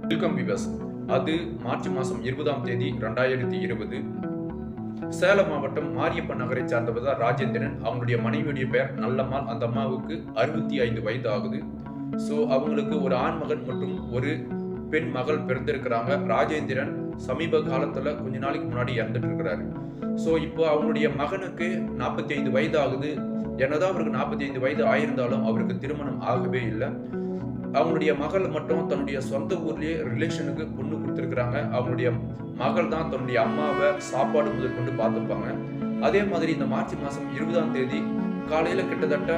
Welcome விவஸ். அது March மாதம் 20ஆம் தேதி 2020. சேலம் மாவட்டம் மாரியப்பன் நகரை சார்ந்தவர் தான் ராஜேந்திரன். அவங்களுடைய மனைவியுடைய பெயர் நல்லம்மாள். அந்த அம்மாவுக்கு 65 வயது ஆகுது. ஸோ அவங்களுக்கு ஒரு ஆண் மகன் மற்றும் ஒரு பெண் மகள் பிறந்திருக்கிறாங்க. ராஜேந்திரன் சமீப காலத்தில் கொஞ்ச நாளைக்கு முன்னாடி இறந்துட்டு இருக்கிறாரு. ஸோ இப்போ அவங்களுடைய மகனுக்கு 45 வயது ஆகுது. என்னதான் அவருக்கு 45 வயது ஆயிருந்தாலும் அவருக்கு திருமணம் ஆகவே இல்லை. அவங்களுடைய மகள் மட்டும் தன்னுடைய சொந்த ஊர்லேயே ரிலேஷனுக்கு பொண்ணு கொடுத்துருக்குறாங்க. அவங்களுடைய மகள் தான் தன்னுடைய அம்மாவை சாப்பாடு முதல் கொண்டு பார்த்துப்பாங்க. அதே மாதிரி இந்த மார்ச் மாதம் 20ஆம் தேதி காலையில் கிட்டத்தட்ட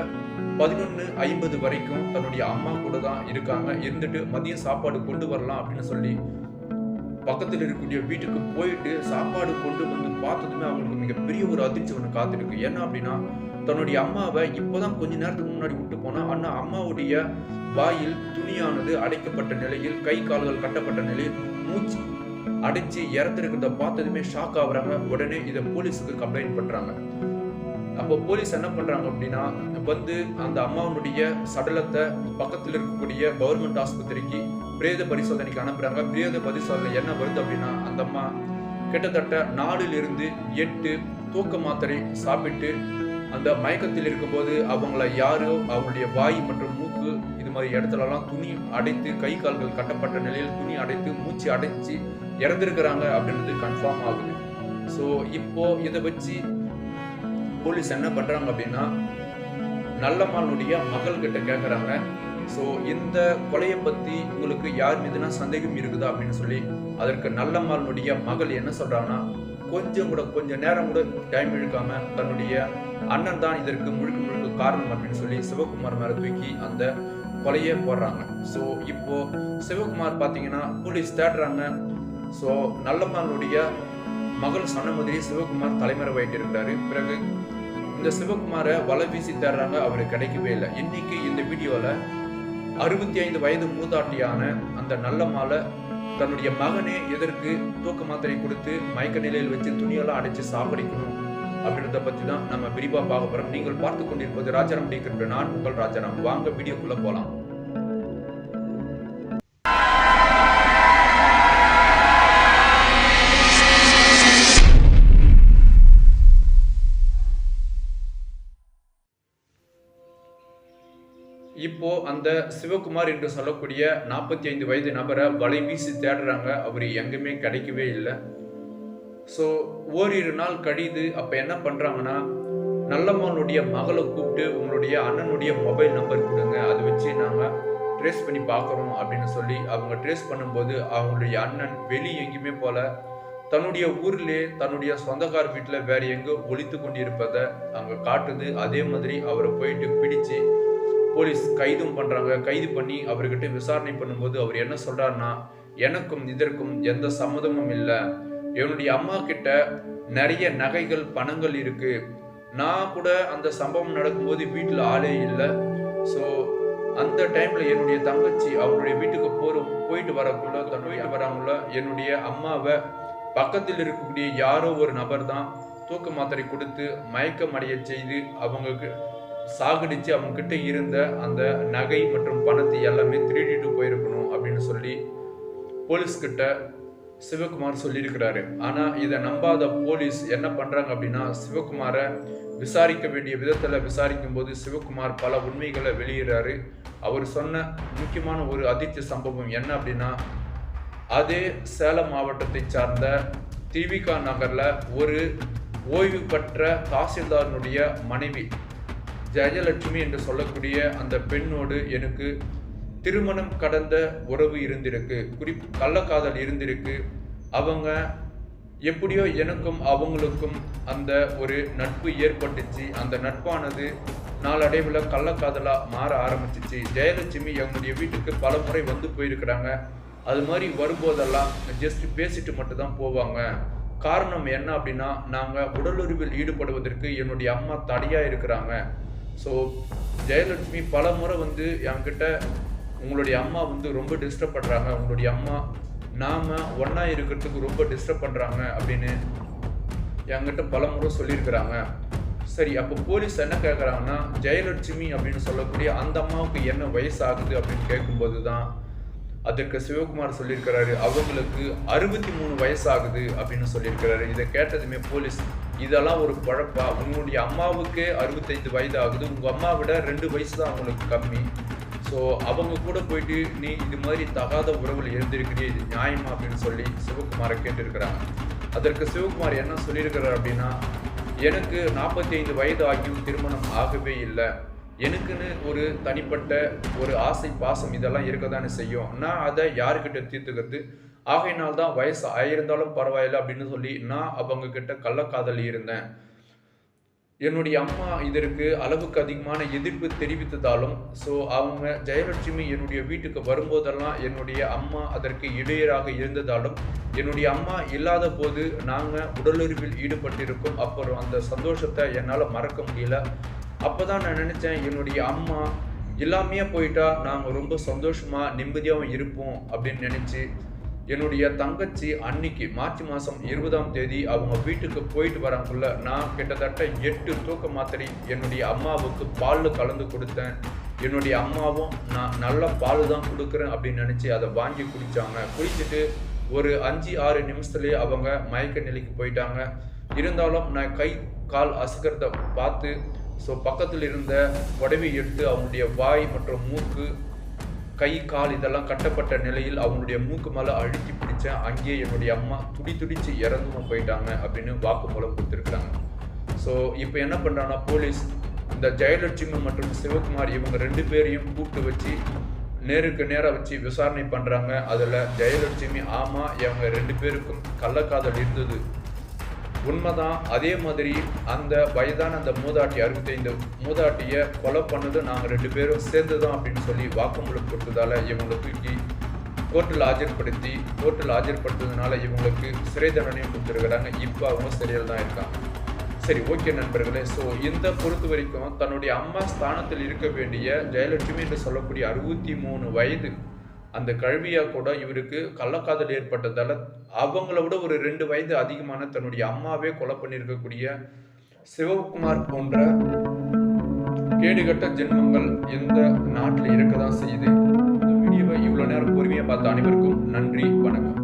11:50 வரைக்கும் தன்னுடைய அம்மா கூட தான் இருக்காங்க. இருந்துட்டு மதியம் சாப்பாடு கொண்டு வரலாம் அப்படின்னு சொல்லி பக்கத்தில் இருக்கக்கூடிய வீட்டுக்கு போயிட்டு சாப்பாடு கொண்டு வந்து பார்த்ததுமே அவங்களுக்கு மிகப்பெரிய ஒரு அதிர்ச்சி ஒன்று காத்திருக்கு. என்ன அப்படின்னா, தன்னுடைய அம்மாவை இப்போதான் கொஞ்ச நேரத்துக்கு முன்னாடி விட்டு போனா, ஆனால் அம்மாவுடைய வாயில் துணியானது அடைக்கப்பட்ட நிலையில், கை கால்கள் கட்டப்பட்ட நிலையில், மூச்சு அடைச்சி இறந்துருக்கிறத பார்த்ததுமே ஷாக் ஆகுறாங்க. உடனே இதை போலீஸுக்கு கம்ப்ளைண்ட் பண்றாங்க. அப்போ போலீஸ் என்ன பண்றாங்க அப்படின்னா, வந்து அந்த அம்மாவுடைய சடலத்தை பக்கத்தில் இருக்கக்கூடிய கவர்மெண்ட் ஆஸ்பத்திரிக்கு பிரேத பரிசோதனைக்கு அனுப்புறாங்க. பிரேத பரிசோதனை என்ன வருது அப்படின்னா, அந்த அம்மா கிட்டத்தட்ட 4 to 8 தூக்க மாத்திரை சாப்பிட்டு அந்த மயக்கத்தில் இருக்கும்போது அவங்கள யாரோ அவங்களுடைய வாய் மற்றும் மூக்கு இது மாதிரி இடத்துலலாம் துணி அடைத்து, கை கால்கள் கட்டப்பட்ட நிலையில் துணி அடைத்து மூச்சு அடைச்சி இறந்துருக்கிறாங்க அப்படின்றது கன்ஃபார்ம் ஆகுது. ஸோ இப்போ இதை வச்சு போலீஸ் என்ன பண்றாங்க அப்படின்னா, நல்லம்மாளுடைய மகள் கிட்ட கேட்குறாங்க. ஸோ இந்த கொலையை பற்றி உங்களுக்கு யார் மீதுனா சந்தேகம் இருக்குதா அப்படின்னு சொல்லி அதற்கு நல்லம்மாளுடைய மகள் என்ன சொல்றாங்கன்னா, கொஞ்ச நேரம் கூட டைம் இழுக்காம தன்னுடைய அண்ணன் தான் இதற்கு முழுக்க காரணம் அப்படின்னு சொல்லி சிவகுமார் மேல தூக்கி அந்த கொலையை போடுறாங்க. ஸோ இப்போ சிவகுமார் பார்த்தீங்கன்னா போலீஸ் தேடுறாங்க. ஸோ நல்லம்மாளுடைய மகள் சொன்ன மாதிரி சிவகுமார் தலைமறைவாயிட்டு இருக்கிறாரு. பிறகு இந்த சிவகுமாரை வலை வீசி தேடுறாங்க. அவரு கிடைக்கவே இல்லை. இன்னைக்கு இந்த வீடியோல 65 வயது மூதாட்டியான அந்த நல்லம்மாளை தன்னுடைய மகனே எதற்கு தூக்க மாத்திரை கொடுத்து மயக்க நிலையில் வச்சு துணியெல்லாம் அடைச்சு சாப்பிடிக்கணும் அப்படின்றத பத்தி தான் நம்ம விரிவா பார்க்க போறோம். நீங்கள் பார்த்து கொண்டிருப்பது ராஜாராம் டிகிரிப்ட். நான் உங்கள் ராஜாராம். வாங்க வீடியோக்குள்ள போலாம். இப்போ அந்த சிவகுமார் என்று சொல்லக்கூடிய 45 வயது நபரை வலை வீசி தேடுறாங்க. அவர் எங்குமே கிடைக்கவே இல்லை. ஸோ ஓரிரு நாள் கழிது. அப்போ என்ன பண்ணுறாங்கன்னா, நல்லம்மாளுடைய மகளை கூப்பிட்டு உங்களுடைய அண்ணனுடைய மொபைல் நம்பர் கொடுங்க, அதை வச்சு நாங்கள் ட்ரேஸ் பண்ணி பார்க்குறோம் அப்படின்னு சொல்லி அவங்க ட்ரேஸ் பண்ணும்போது அவங்களுடைய அண்ணன் வெளியே எங்கேயுமே போல தன்னுடைய ஊர்லேயே தன்னுடைய சொந்தக்கார வீட்டில் வேற எங்கோ ஒழித்து கொண்டு இருப்பதை அங்கே காட்டுது. அதே மாதிரி அவரை போயிட்டு பிடிச்சு போலீஸ் கைதும் பண்றாங்க. கைது பண்ணி அவர்கிட்ட விசாரணை பண்ணும்போது அவர் என்ன சொல்றாருன்னா, எனக்கும் இதற்கும் எந்த சம்மதமும் இல்லை. என்னுடைய அம்மா கிட்ட நிறைய நகைகள் பணங்கள் இருக்கு. நான் கூட அந்த சம்பவம் நடக்கும்போது வீட்டில் ஆளே இல்லை. ஸோ அந்த டைம்ல என்னுடைய தங்கச்சி அவங்களுடைய வீட்டுக்கு போயிட்டு வரக்குள்ள வரவங்கள என்னுடைய அம்மாவை பக்கத்தில் இருக்கக்கூடிய யாரோ ஒரு நபர் தான் தூக்க மாத்திரை கொடுத்து மயக்கம் அடைய செய்து அவங்களுக்கு சாகடிச்சு அவங்க கிட்ட இருந்த அந்த நகை மற்றும் பணத்தை எல்லாமே திருடிட்டு போயிருக்கணும் அப்படின்னு சொல்லி போலீஸ்கிட்ட சிவகுமார் சொல்லியிருக்கிறாரு. ஆனா இதை நம்பாத போலீஸ் என்ன பண்றாங்க அப்படின்னா, சிவகுமாரை விசாரிக்க வேண்டிய விதத்துல விசாரிக்கும் போது சிவகுமார் பல உண்மைகளை வெளியிடுறாரு. அவர் சொன்ன முக்கியமான ஒரு அதிர்ச்சி சம்பவம் என்ன அப்படின்னா, அதே சேலம் மாவட்டத்தை சார்ந்த திருவிகா நகர்ல ஒரு ஓய்வு பெற்ற தாசில்தாரனுடைய மனைவி ஜெயலட்சுமி என்று சொல்லக்கூடிய அந்த பெண்ணோடு எனக்கு திருமணம் கடந்த உறவு இருந்திருக்கு, கள்ளக்காதல் இருந்திருக்கு. அவங்க எப்படியோ எனக்கும் அவங்களுக்கும் அந்த ஒரு நட்பு ஏற்பட்டுச்சு. அந்த நட்பானது நாளடைவில் கள்ளக்காதலா மாற ஆரம்பிச்சிச்சு. ஜெயலட்சுமி அவங்களுடைய வீட்டுக்கு பல முறை வந்து போயிருக்கிறாங்க. அது மாதிரி வரும்போதெல்லாம் ஜஸ்ட் பேசிட்டு மட்டும் தான் போவாங்க. காரணம் என்ன அப்படின்னா, நாங்கள் உடலுறவில் ஈடுபடுவதற்கு என்னுடைய அம்மா தடையா இருக்கிறாங்க. ஸோ ஜெயலட்சுமி பல முறை வந்து என்கிட்ட உங்களுடைய அம்மா வந்து ரொம்ப டிஸ்டர்ப் பண்ணுறாங்க, உங்களுடைய அம்மா நாம் ஒன்றா இருக்கிறதுக்கு ரொம்ப டிஸ்டர்ப் பண்ணுறாங்க அப்படின்னு என்கிட்ட பல முறை சொல்லியிருக்கிறாங்க. சரி, அப்போ போலீஸ் என்ன கேட்குறாங்கன்னா, ஜெயலட்சுமி அப்படின்னு சொல்லக்கூடிய அந்த அம்மாவுக்கு என்ன வயசு ஆகுது அப்படின்னு கேட்கும்போது தான் அதற்கு சிவகுமார் சொல்லியிருக்கிறாரு அவங்களுக்கு 63 வயசாகுது அப்படின்னு சொல்லியிருக்கிறாரு. இதை கேட்டதுமே போலீஸ், இதெல்லாம் ஒரு குழப்பா, உன்னுடைய அம்மாவுக்கே 65 வயது ஆகுது, உங்கள் அம்மா விட 2 வயசு தான் அவங்களுக்கு கம்மி. ஸோ அவங்க கூட போயிட்டு நீ இது மாதிரி தகாத உறவில் இருந்திருக்கிறீ, இது நியாயமா அப்படின்னு சொல்லி சிவகுமாரை கேட்டிருக்கிறாங்க. அதற்கு சிவகுமார் என்ன சொல்லியிருக்கிறார் அப்படின்னா, எனக்கு 45 வயது ஆகியும் திருமணம் ஆகவே இல்லை, எனக்குன்னு ஒரு தனிப்பட்ட ஒரு ஆசை பாசம் இதெல்லாம் இருக்க தானே செய்யும், நான் அதை யாருக்கிட்ட தீர்த்துக்கிறது, ஆகையினால்தான் வயசு ஆயிருந்தாலும் பரவாயில்ல அப்படின்னு சொல்லி நான் அவங்க கிட்ட கள்ளக்காதல் இருந்தேன். என்னுடைய அம்மா இதற்கு அளவுக்கு அதிகமான எதிர்ப்பு தெரிவித்ததாலும் ஸோ அவங்க ஜெயலட்சுமி என்னுடைய வீட்டுக்கு வரும்போதெல்லாம் என்னுடைய அம்மா அதற்கு இடையராக இருந்ததாலும் என்னுடைய அம்மா இல்லாத போது நாங்கள் உடலுறவில் ஈடுபட்டிருக்கோம். அப்புறம் அந்த சந்தோஷத்தை என்னால் மறக்க முடியல. அப்போ தான் நான் நினச்சேன், என்னுடைய அம்மா இல்லாமையே போயிட்டா நாங்கள் ரொம்ப சந்தோஷமாக நிம்மதியாகவும் இருப்போம் அப்படின்னு நினச்சி என்னுடைய தங்கச்சி அன்னைக்கு மார்ச் மாதம் 20ஆம் தேதி அவங்க வீட்டுக்கு போயிட்டு வராங்குள்ள நான் கிட்டத்தட்ட 8 தூக்க மாத்திரை என்னுடைய அம்மாவுக்கு பாலில் கலந்து கொடுத்தேன். என்னுடைய அம்மாவும் நான் நல்ல பால் தான் கொடுக்குறேன் அப்படின்னு நினச்சி அதை வாங்கி குடித்தாங்க. குடிச்சிட்டு ஒரு 5-6 நிமிஷத்துலேயே அவங்க மயக்க நிலைக்கு போயிட்டாங்க. இருந்தாலும் நான் கை கால் அசைக்கிறத பார்த்து ஸோ பக்கத்தில் இருந்த உடவை எடுத்து அவங்களுடைய வாய் மற்றும் மூக்கு, கை கால் இதெல்லாம் கட்டப்பட்ட நிலையில் அவங்களுடைய மூக்கு மேலே அழுத்தி பிடிச்சேன். அங்கேயே என்னுடைய அம்மா துடிச்சு இறந்தும் போயிட்டாங்க அப்படின்னு வாக்குமூலம் கொடுத்துருக்குறாங்க. ஸோ இப்போ என்ன பண்ணுறாங்கன்னா போலீஸ் இந்த ஜெயலட்சுமி மற்றும் சிவகுமார் இவங்க 2 பேரையும் கூப்பிட்டு வச்சு நேருக்கு நேராக வச்சு விசாரணை பண்ணுறாங்க. அதில் ஜெயலட்சுமி ஆமாம் இவங்க 2 பேருக்கும் கள்ளக்காதல் இருந்தது உண்மைதான், அதே மாதிரி அந்த வயதான அந்த மூதாட்டி 65 மூதாட்டியை கொலை பண்ணது நாங்கள் 2 பேரும் சேர்ந்து தான் அப்படின்னு சொல்லி வாக்குமூலம் கொடுத்ததால இவங்களை தூக்கி கோர்ட்டில் ஆஜர்படுத்ததுனால இவங்களுக்கு சிறை தண்டனையும் கொடுத்துருக்குறாங்க. இப்போ அவங்க சிறையில் தான் இருக்காங்க. சரி, ஓகே நண்பர்களே. ஸோ இந்த பொறுத்த வரைக்கும் தன்னுடைய அம்மா ஸ்தானத்தில் இருக்க வேண்டிய ஜெயலட்சுமி என்று சொல்லக்கூடிய 63 வயது அந்த கல்வியா கூட இவருக்கு கள்ளக்காதல் ஏற்பட்டதால அவங்கள விட ஒரு 2 வயது அதிகமான தன்னுடைய அம்மாவே கொலை பண்ணியிருக்கக்கூடிய சிவகுமார் போன்ற கேடுகட்ட ஜென்மங்கள் இந்த நாட்டில் இருக்கதான் செய்யுது. இந்த வீடியோவை இவ்வளோ நேரம் பொறுமையாக பார்த்த அனைவருக்கும் நன்றி, வணக்கம்.